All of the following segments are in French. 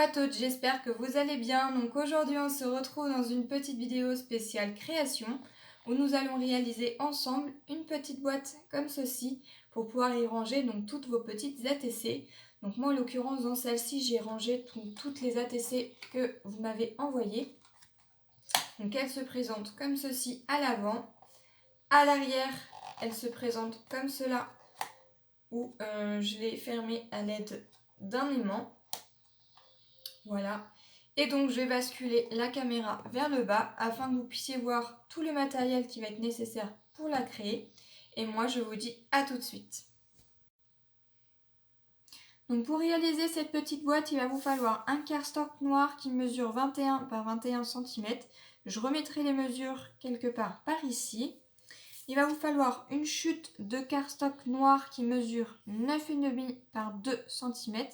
à toutes, j'espère que vous allez bien. Donc aujourd'hui on se retrouve dans une petite vidéo spéciale création où nous allons réaliser ensemble une petite boîte comme ceci pour pouvoir y ranger donc toutes vos petites ATC. Donc moi en l'occurrence dans celle-ci j'ai rangé toutes les ATC que vous m'avez envoyées. Donc elle se présente comme ceci à l'avant, à l'arrière elle se présente comme cela où je l'ai fermée à l'aide d'un aimant. Voilà, et donc je vais basculer la caméra vers le bas afin que vous puissiez voir tout le matériel qui va être nécessaire pour la créer. Et moi je vous dis à tout de suite. Donc pour réaliser cette petite boîte, il va vous falloir un cardstock noir qui mesure 21 par 21 cm. Je remettrai les mesures quelque part par ici. Il va vous falloir une chute de cardstock noir qui mesure 9,5 par 2 cm.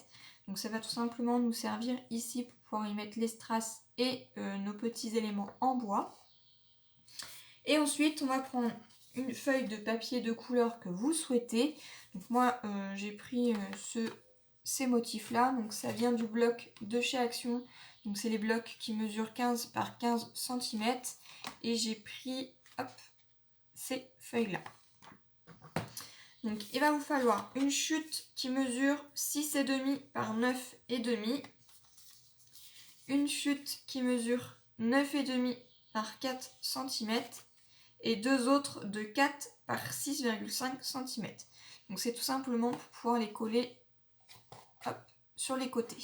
Donc ça va tout simplement nous servir ici pour pouvoir y mettre les strass et nos petits éléments en bois. Et ensuite on va prendre une feuille de papier de couleur que vous souhaitez. Donc moi j'ai pris ces motifs là, donc ça vient du bloc de chez Action. Donc c'est les blocs qui mesurent 15 par 15 cm. Et j'ai pris ces feuilles là. Donc il va vous falloir une chute qui mesure 6,5 par 9,5, une chute qui mesure 9,5 par 4 cm et deux autres de 4 par 6,5 cm. Donc c'est tout simplement pour pouvoir les coller sur les côtés.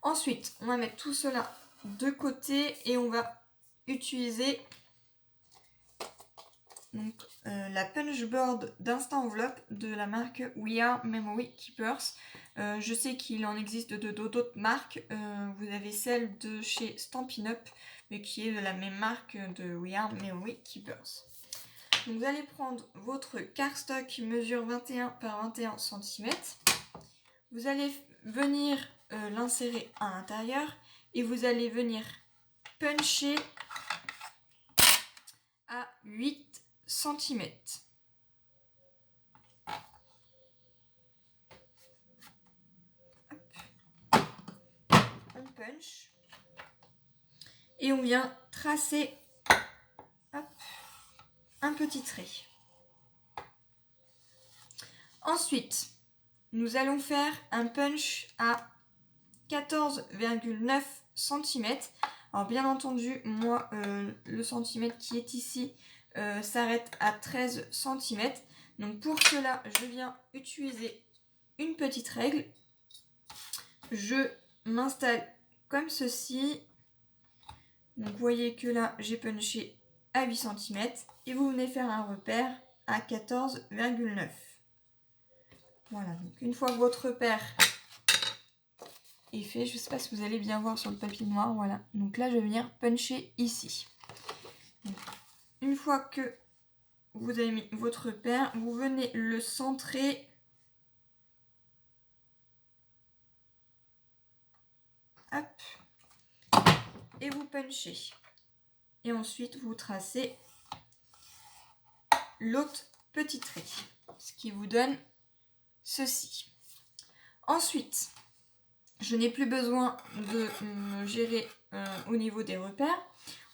Ensuite, on va mettre tout cela de côté et on va utiliser donc, la punchboard d'Instant Enveloppe de la marque We Are Memory Keepers. Je sais qu'il en existe d'autres marques. Vous avez celle de chez Stampin' Up, mais qui est de la même marque de We Are Memory Keepers. Donc, vous allez prendre votre cardstock qui mesure 21 par 21 cm. Vous allez venir l'insérer à l'intérieur et vous allez venir puncher à 8 cm. On punch et on vient tracer un petit trait. Ensuite, nous allons faire un punch à 14,9 cm. Alors bien entendu, moi, le centimètre qui est ici s'arrête à 13 cm. Donc pour cela, je viens utiliser une petite règle. Je m'installe comme ceci. Donc vous voyez que là, j'ai punché à 8 cm. Et vous venez faire un repère à 14,9. Voilà, donc une fois que votre repère est fait, je ne sais pas si vous allez bien voir sur le papier noir, voilà. Donc là, je vais venir puncher ici. Donc, une fois que vous avez mis votre repère, vous venez le centrer et vous punchez. Et ensuite, vous tracez l'autre petit trait, ce qui vous donne ceci. Ensuite, je n'ai plus besoin de me gérer au niveau des repères.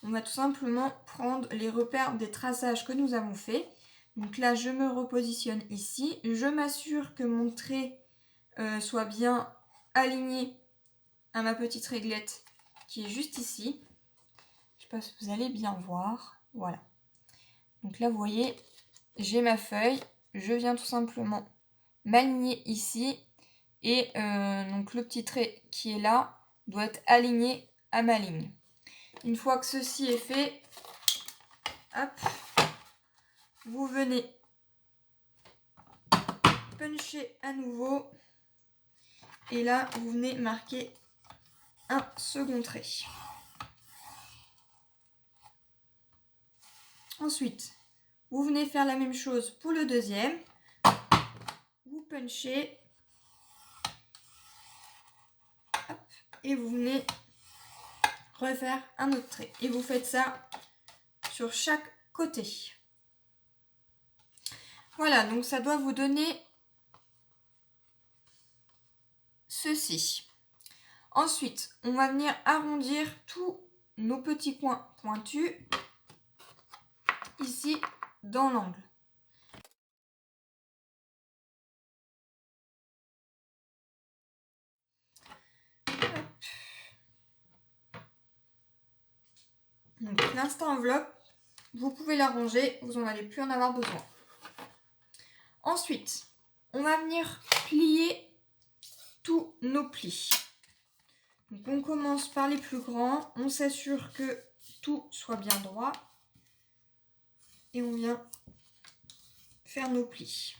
On va tout simplement prendre les repères des traçages que nous avons fait. Donc là, je me repositionne ici. Je m'assure que mon trait soit bien aligné à ma petite réglette qui est juste ici. Je ne sais pas si vous allez bien voir. Voilà. Donc là, vous voyez, j'ai ma feuille. Je viens tout simplement m'aligner ici. Et donc le petit trait qui est là doit être aligné à ma ligne. Une fois que ceci est fait, vous venez puncher à nouveau. Et là, vous venez marquer un second trait. Ensuite, vous venez faire la même chose pour le deuxième. Vous punchez. Et vous venez refaire un autre trait. Et vous faites ça sur chaque côté. Voilà, donc ça doit vous donner ceci. Ensuite, on va venir arrondir tous nos petits coins pointus ici dans l'angle. Donc l'instant enveloppe, vous pouvez la ranger, vous n'en allez plus en avoir besoin. Ensuite, on va venir plier tous nos plis. Donc on commence par les plus grands, on s'assure que tout soit bien droit et on vient faire nos plis.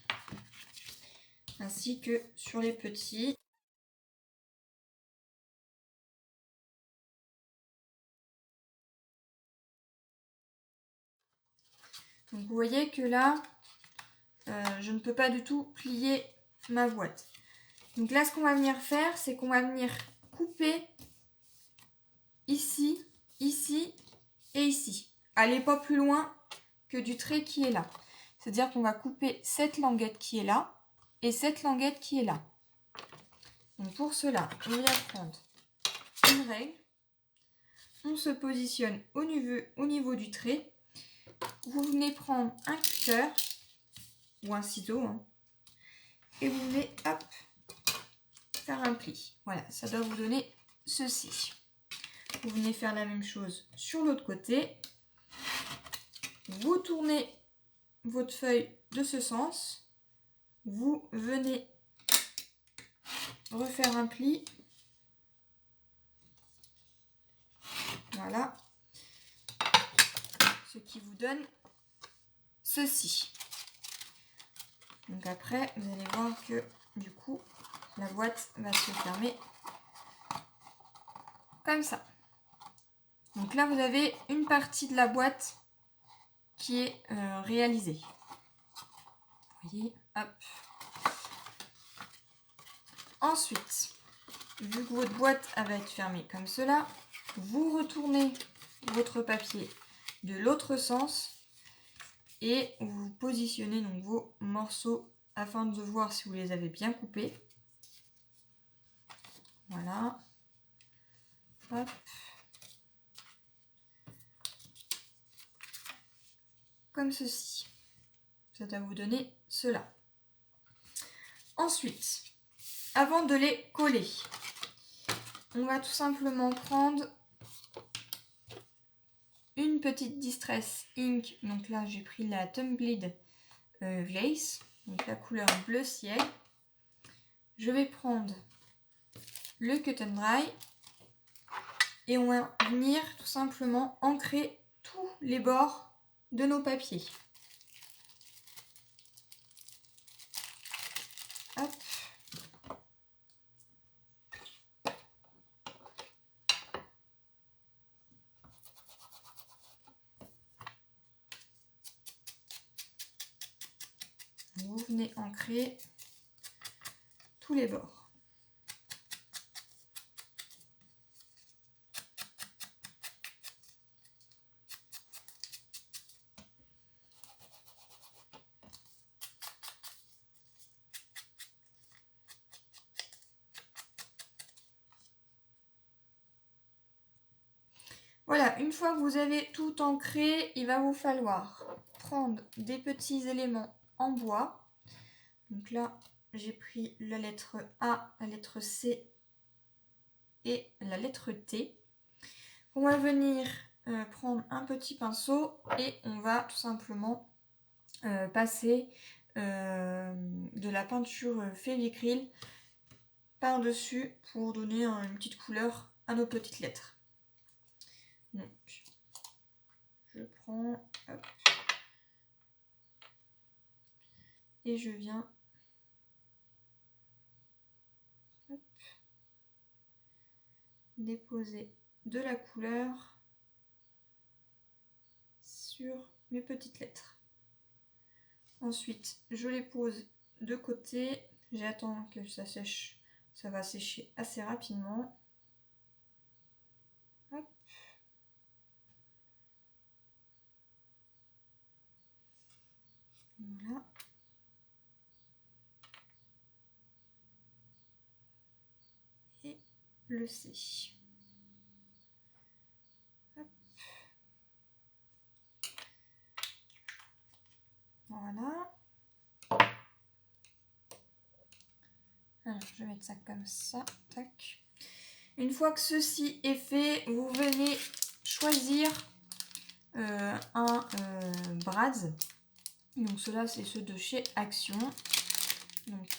Ainsi que sur les petits. Donc vous voyez que là, je ne peux pas du tout plier ma boîte. Donc là, ce qu'on va venir faire, c'est qu'on va venir couper ici, ici et ici. Allez pas plus loin que du trait qui est là. C'est-à-dire qu'on va couper cette languette qui est là et cette languette qui est là. Donc pour cela, on vient prendre une règle. On se positionne au niveau du trait. Vous venez prendre un cutter ou un ciseau et vous venez hop, faire un pli. Voilà, ça doit vous donner ceci. Vous venez faire la même chose sur l'autre côté. Vous tournez votre feuille de ce sens. Vous venez refaire un pli. Voilà. Ce qui vous donne ceci. Donc après, vous allez voir que du coup, la boîte va se fermer comme ça. Donc là, vous avez une partie de la boîte qui est réalisée. Vous voyez, hop. Ensuite, vu que votre boîte va être fermée comme cela, vous retournez votre papier de l'autre sens et vous positionnez donc vos morceaux afin de voir si vous les avez bien coupés. Voilà. Hop. Comme ceci. Ça va vous donner cela. Ensuite, avant de les coller, on va tout simplement prendre une petite Distress Ink. Donc là, j'ai pris la Tumbled Glaze, donc la couleur bleu ciel. Je vais prendre le Cut and Dry et on va venir tout simplement ancrer tous les bords de nos papiers. Hop. Vous venez ancrer tous les bords. Voilà, une fois que vous avez tout ancré, il va vous falloir prendre des petits éléments en bois. Donc là, j'ai pris la lettre A, la lettre C et la lettre T. On va venir prendre un petit pinceau et on va tout simplement passer de la peinture Févicryl par-dessus pour donner une petite couleur à nos petites lettres. Donc, je prends, hop, et je viens hop, déposer de la couleur sur mes petites lettres. Ensuite, je les pose de côté. J'attends que ça sèche. Ça va sécher assez rapidement. Hop. Voilà. Et le sait. Hop. Voilà. Alors, je vais mettre ça comme ça. Tac. Une fois que ceci est fait, vous venez choisir un Bradz. Donc ceux-là, c'est ceux de chez Action. Donc,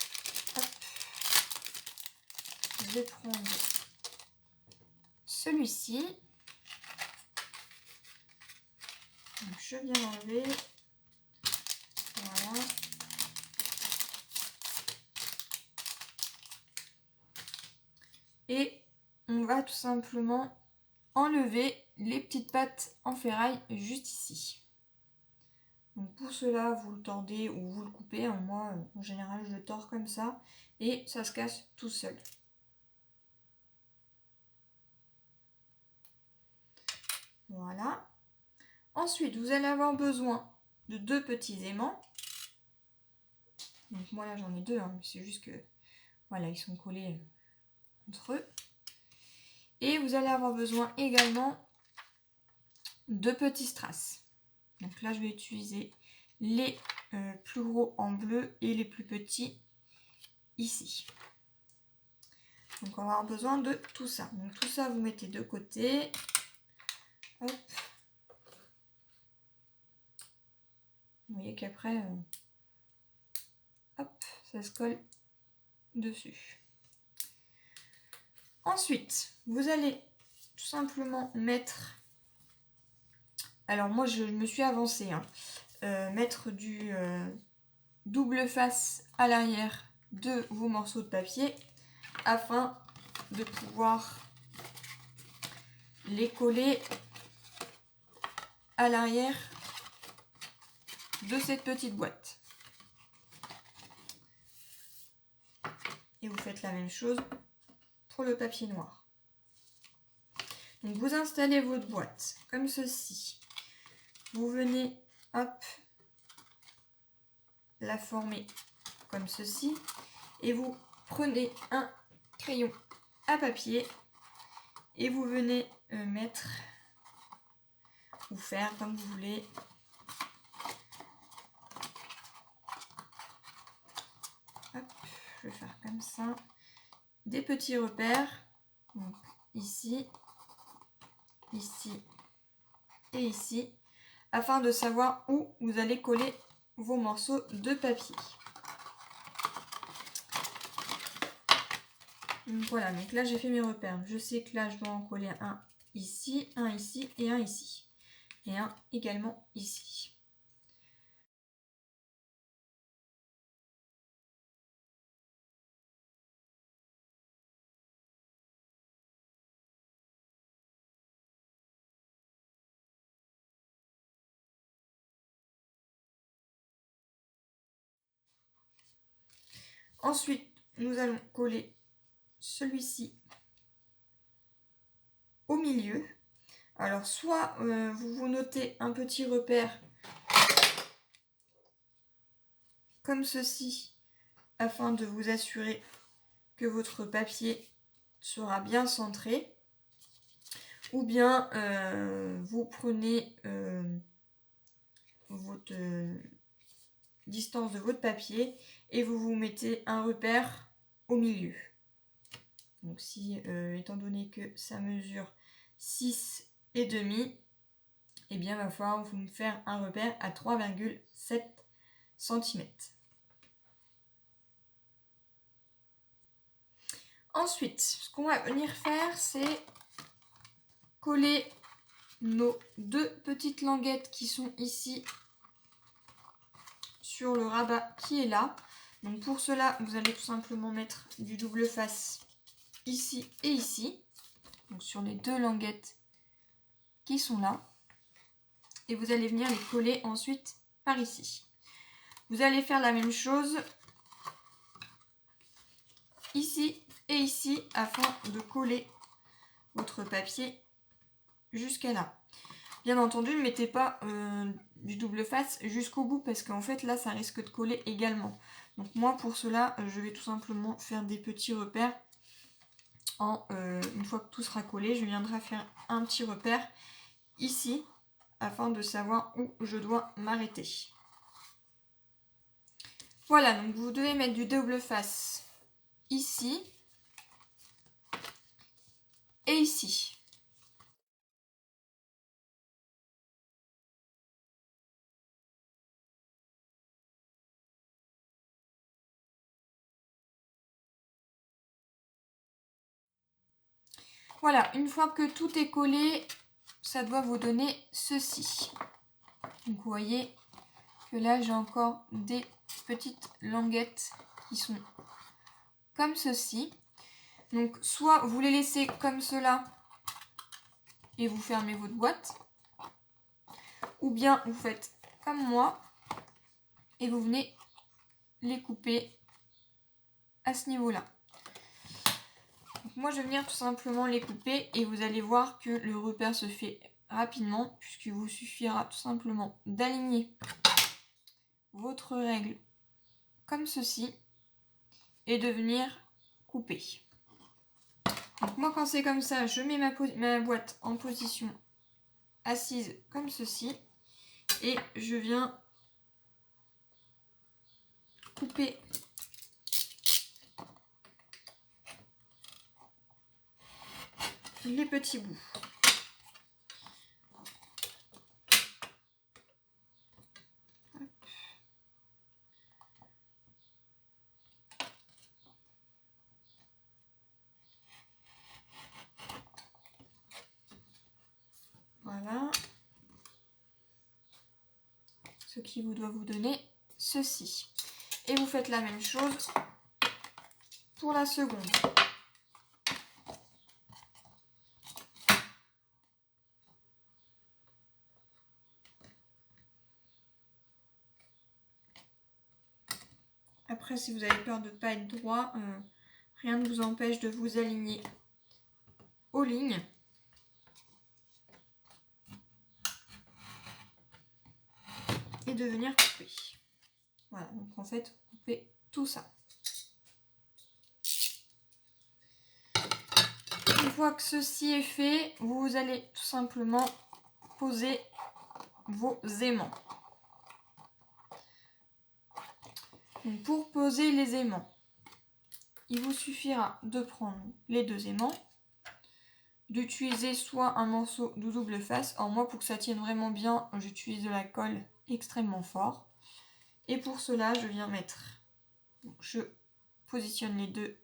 hop. Je vais prendre celui-ci. Donc, je viens l'enlever. Voilà. Et on va tout simplement enlever les petites pattes en ferraille juste ici. Donc pour cela, vous le tordez ou vous le coupez. Moi, en général, je le tords comme ça et ça se casse tout seul. Voilà. Ensuite, vous allez avoir besoin de 2 petits aimants. Donc moi là, j'en ai 2, hein, mais c'est juste que voilà, ils sont collés entre eux. Et vous allez avoir besoin également de petits strass. Donc là, je vais utiliser les plus gros en bleu et les plus petits ici. Donc on va avoir besoin de tout ça. Donc tout ça, vous mettez de côté. Hop. Vous voyez qu'après, hop, ça se colle dessus. Ensuite, vous allez tout simplement mettre... Alors moi, je me suis avancée. Hein. Mettre du double face à l'arrière de vos morceaux de papier afin de pouvoir les coller à l'arrière de cette petite boîte. Et vous faites la même chose pour le papier noir. Donc vous installez votre boîte comme ceci. Vous venez, hop, la former comme ceci. Et vous prenez un crayon à papier et vous venez mettre ou faire comme vous voulez. Hop, je vais faire comme ça. Des petits repères. Donc ici, ici et ici. Afin de savoir où vous allez coller vos morceaux de papier. Donc voilà, donc là j'ai fait mes repères. Je sais que là je dois en coller un ici et un ici. Et un également ici. Ensuite, nous allons coller celui-ci au milieu. Alors, soit vous vous notez un petit repère comme ceci, afin de vous assurer que votre papier sera bien centré. Ou bien vous prenez votre distance de votre papier et vous vous mettez un repère au milieu. Donc si, étant donné que ça mesure 6,5, eh bien il va falloir vous faire un repère à 3,7 cm. Ensuite, ce qu'on va venir faire, c'est coller nos 2 petites languettes qui sont ici sur le rabat qui est là. Donc pour cela, vous allez tout simplement mettre du double face ici et ici. Donc sur les 2 languettes qui sont là. Et vous allez venir les coller ensuite par ici. Vous allez faire la même chose ici et ici afin de coller votre papier jusqu'à là. Bien entendu, ne mettez pas du double face jusqu'au bout parce qu'en fait là ça risque de coller également. Donc moi pour cela je vais tout simplement faire des petits repères une fois que tout sera collé, je viendrai faire un petit repère ici afin de savoir où je dois m'arrêter. Voilà, donc vous devez mettre du double face ici et ici. Voilà, une fois que tout est collé, ça doit vous donner ceci. Donc vous voyez que là j'ai encore des petites languettes qui sont comme ceci. Donc soit vous les laissez comme cela et vous fermez votre boîte, ou bien vous faites comme moi et vous venez les couper à ce niveau-là. Moi je vais venir tout simplement les couper et vous allez voir que le repère se fait rapidement puisqu'il vous suffira tout simplement d'aligner votre règle comme ceci et de venir couper. Donc moi quand c'est comme ça, je mets ma boîte en position assise comme ceci et je viens couper les petits bouts. Voilà. Ce qui vous doit vous donner ceci. Et vous faites la même chose pour la seconde. Après, si vous avez peur de ne pas être droit, rien ne vous empêche de vous aligner aux lignes. Et de venir couper. Voilà, donc en fait, vous coupez tout ça. Une fois que ceci est fait, vous allez tout simplement poser vos aimants. Donc pour poser les aimants, il vous suffira de prendre les deux aimants, d'utiliser soit un morceau de double face. Alors moi, pour que ça tienne vraiment bien, j'utilise de la colle extrêmement fort. Et pour cela, je viens mettre, donc je positionne les deux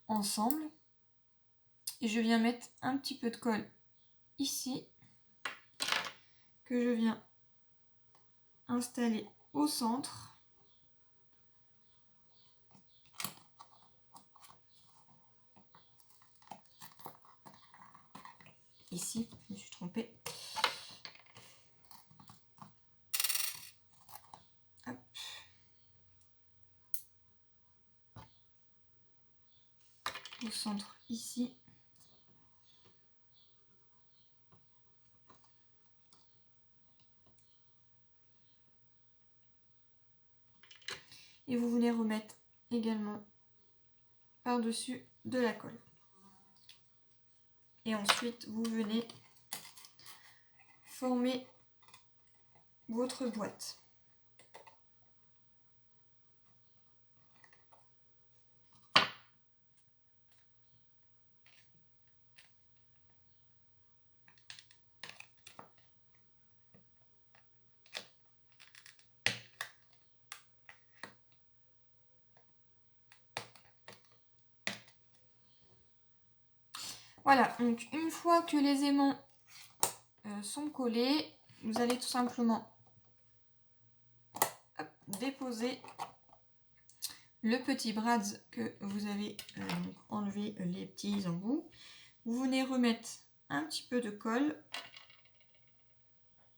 ensemble et je viens mettre un petit peu de colle ici que je viens installer au centre. Ici, je me suis trompée. Hop. Au centre ici. Et vous venez remettre également par-dessus de la colle. Et ensuite, vous venez former votre boîte. Voilà, donc une fois que les aimants sont collés, vous allez tout simplement déposer le petit brads que vous avez enlevé les petits embouts. Vous venez remettre un petit peu de colle,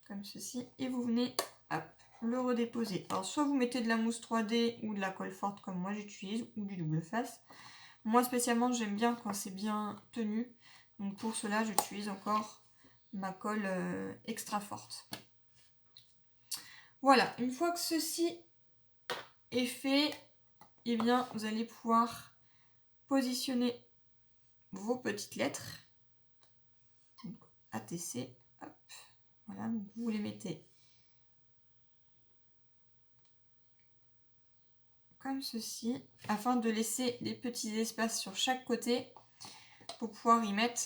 comme ceci, et vous venez le redéposer. Alors soit vous mettez de la mousse 3D ou de la colle forte comme moi j'utilise, ou du double face. Moi spécialement j'aime bien quand c'est bien tenu, donc pour cela j'utilise encore ma colle extra forte. Voilà, une fois que ceci est fait, eh bien vous allez pouvoir positionner vos petites lettres. Donc, ATC, hop, voilà, donc vous les mettez comme ceci, afin de laisser des petits espaces sur chaque côté pour pouvoir y mettre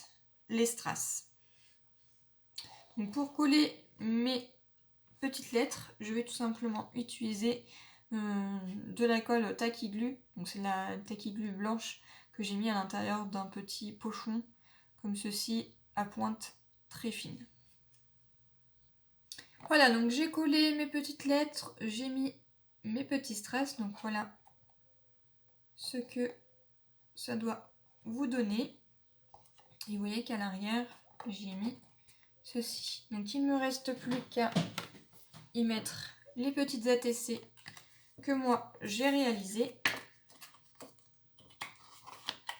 les strass. Donc pour coller mes petites lettres, je vais tout simplement utiliser de la colle Tacky Glue. Donc c'est la Tacky Glue blanche que j'ai mis à l'intérieur d'un petit pochon comme ceci à pointe très fine. Voilà, donc j'ai collé mes petites lettres, j'ai mis mes petits strass, donc voilà ce que ça doit vous donner. Et vous voyez qu'à l'arrière, j'ai mis ceci. Donc il ne me reste plus qu'à y mettre les petites ATC que moi j'ai réalisées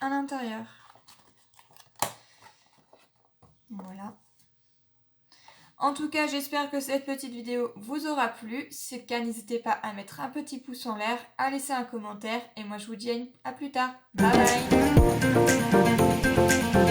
à l'intérieur. Voilà. En tout cas, j'espère que cette petite vidéo vous aura plu. Si c'est le cas, n'hésitez pas à mettre un petit pouce en l'air, à laisser un commentaire. Et moi, je vous dis à plus tard. Bye bye.